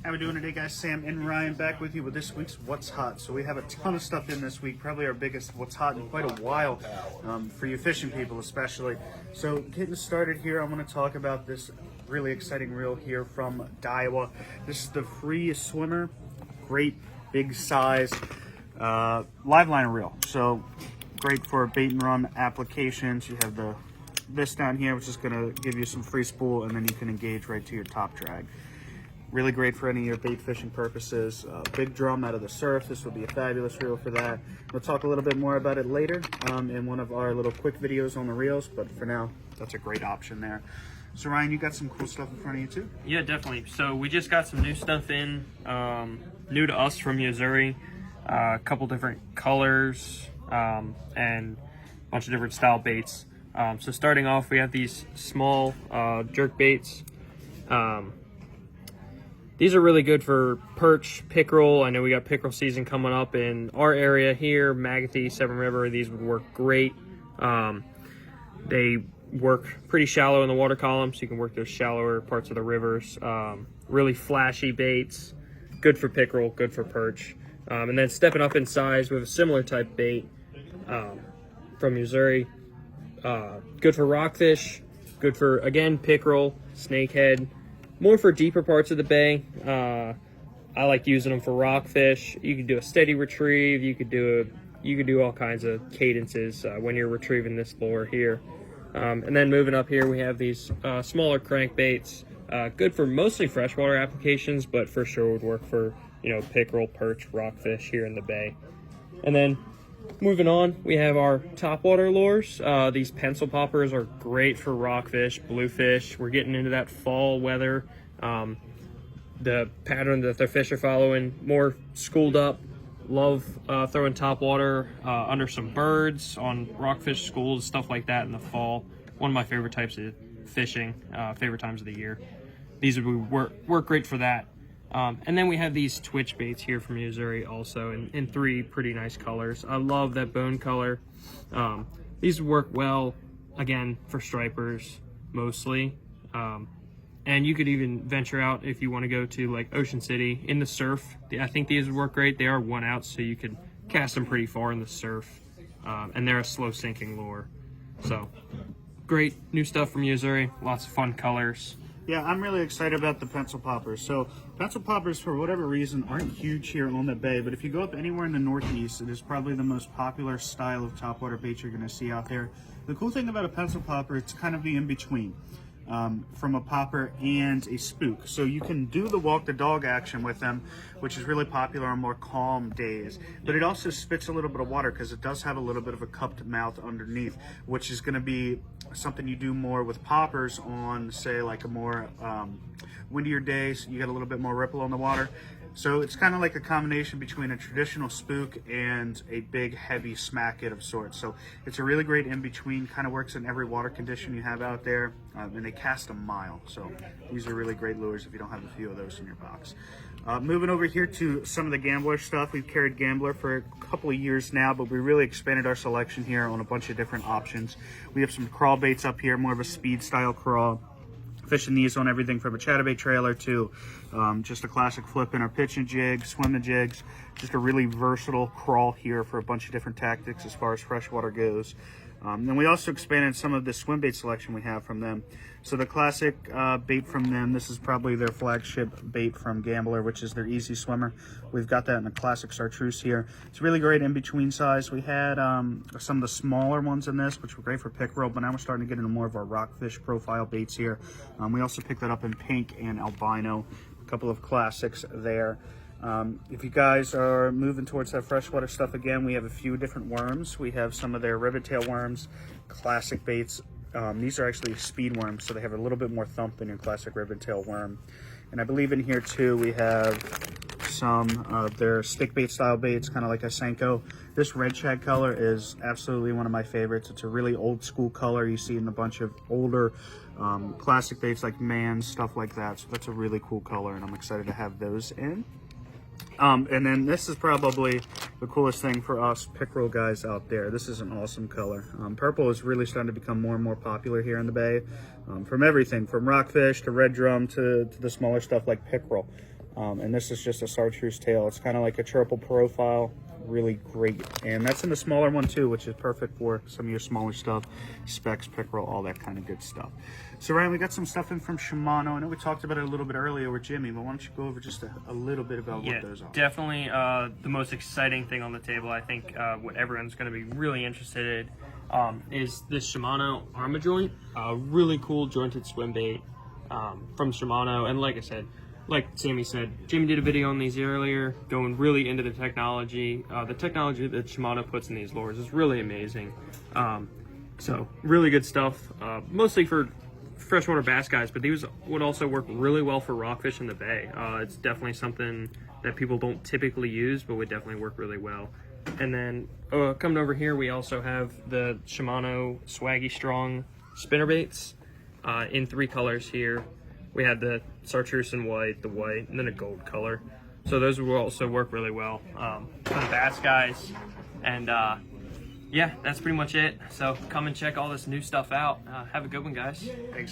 How we doing today, guys? Sam and Ryan back with you with this week's What's Hot. So we have a ton of stuff in this week, probably our biggest What's Hot in quite a while, for you fishing people especially. So getting started here, I'm going to talk about this really exciting reel here from Daiwa. This is the Free Swimmer, great big size live line reel. So great for bait and run applications. You have this down here, which is going to give you some free spool, and then you can engage right to your top drag. Really great for any of your bait fishing purposes. Big drum out of the surf. This would be a fabulous reel for that. We'll talk a little bit more about it later in one of our little quick videos on the reels, but for now, that's a great option there. So Ryan, you got some cool stuff in front of you too? Yeah, definitely. So we just got some new stuff in, new to us from Yo-Zuri. A couple different colors and a bunch of different style baits. So starting off, we have these small jerk baits. These are really good for perch, pickerel. I know we got pickerel season coming up in our area here, Magothy, Severn River. These would work great. They work pretty shallow in the water column, so you can work those shallower parts of the rivers. Really flashy baits, good for pickerel, good for perch. And then stepping up in size, we have a similar type bait from Yo-Zuri. Good for rockfish, good for, again, pickerel, snakehead. More for deeper parts of the bay. I like using them for rockfish. You can do a steady retrieve. You could do all kinds of cadences when you're retrieving this lure here. And then moving up here, we have these smaller crankbaits. Good for mostly freshwater applications, but for sure would work for pickerel, perch, rockfish here in the bay. And then moving on, we have our topwater lures. These pencil poppers are great for rockfish, bluefish. We're getting into that fall weather. The pattern that the fish are following, more schooled up. Love throwing topwater under some birds on rockfish schools, stuff like that in the fall. One of my favorite types of fishing, favorite times of the year. These would work great for that. And then we have these twitch baits here from Yo-Zuri also in three pretty nice colors. I love that bone color. These work well, again, for stripers mostly. And you could even venture out if you want to go to like Ocean City in the surf. I think these would work great. They are 1-ounce, so you could cast them pretty far in the surf. And they're a slow sinking lure. So great new stuff from Yo-Zuri. Lots of fun colors. Yeah, I'm really excited about the pencil poppers. So pencil poppers, for whatever reason, aren't huge here on the bay, but if you go up anywhere in the Northeast, it is probably the most popular style of topwater bait you're gonna see out there. The cool thing about a pencil popper, it's kind of the in-between from a popper and a spook. So you can do the walk the dog action with them, which is really popular on more calm days, but it also spits a little bit of water because it does have a little bit of a cupped mouth underneath, which is gonna be something you do more with poppers on, say, like a more windier day, so you get a little bit more ripple on the water. So it's kind of like a combination between a traditional spook and a big heavy smack it of sorts. So it's a really great in-between, kind of works in every water condition you have out there, and they cast a mile. So these are really great lures if you don't have a few of those in your box. Moving over here to some of the Gambler stuff. We've carried Gambler for a couple of years now, but we really expanded our selection here on a bunch of different options. We have some crawl baits up here, more of a speed style crawl. Fishing these on everything from a chatterbait trailer to just a classic flipping or pitching jig, swimming jigs. Just a really versatile crawl here for a bunch of different tactics as far as freshwater goes. Then we also expanded some of the swim bait selection we have from them. So the classic bait from them, this is probably their flagship bait from Gambler, which is their Easy Swimmer. We've got that in the classic chartreuse here. It's really great in between size. We had some of the smaller ones in this, which were great for pickerel, but now we're starting to get into more of our rockfish profile baits here. We also picked that up in pink and albino, a couple of classics there. If you guys are moving towards that freshwater stuff again, we have a few different worms. We have some of their ribbit tail worms, classic baits. These are actually speed worms, so they have a little bit more thump than your classic ribbit tail worm. And I believe in here too we have some of their stick bait style baits, kind of like a Senko. This red shag color is absolutely one of my favorites. It's a really old school color you see in a bunch of older classic baits like Man's, stuff like that. So that's a really cool color, and I'm excited to have those in. And then this is probably the coolest thing for us pickerel guys out there. This is an awesome color. Purple is really starting to become more and more popular here in the bay. From everything from rockfish to red drum to the smaller stuff like pickerel. And this is just a chartreuse tail. It's kind of like a triple profile, really great. And that's in the smaller one too, which is perfect for some of your smaller stuff, specs, pickerel, all that kind of good stuff. So Ryan, we got some stuff in from Shimano. I know we talked about it a little bit earlier with Jimmy, but why don't you go over just a little bit about what those are? Definitely the most exciting thing on the table. I think what everyone's going to be really interested in is this Shimano Arma Joint. Really cool jointed swim bait from Shimano. And like I said, like Sammy said, Jimmy did a video on these earlier, going really into the technology. The technology that Shimano puts in these lures is really amazing. So really good stuff, mostly for freshwater bass guys, but these would also work really well for rockfish in the bay. It's definitely something that people don't typically use, but would definitely work really well. And then coming over here, we also have the Shimano Swaggy Strong spinnerbaits in 3 colors here. We had the chartreuse and white, the white, and then a gold color. So those will also work really well for the bass guys. And yeah, that's pretty much it. So come and check all this new stuff out. Have a good one, guys. Thanks.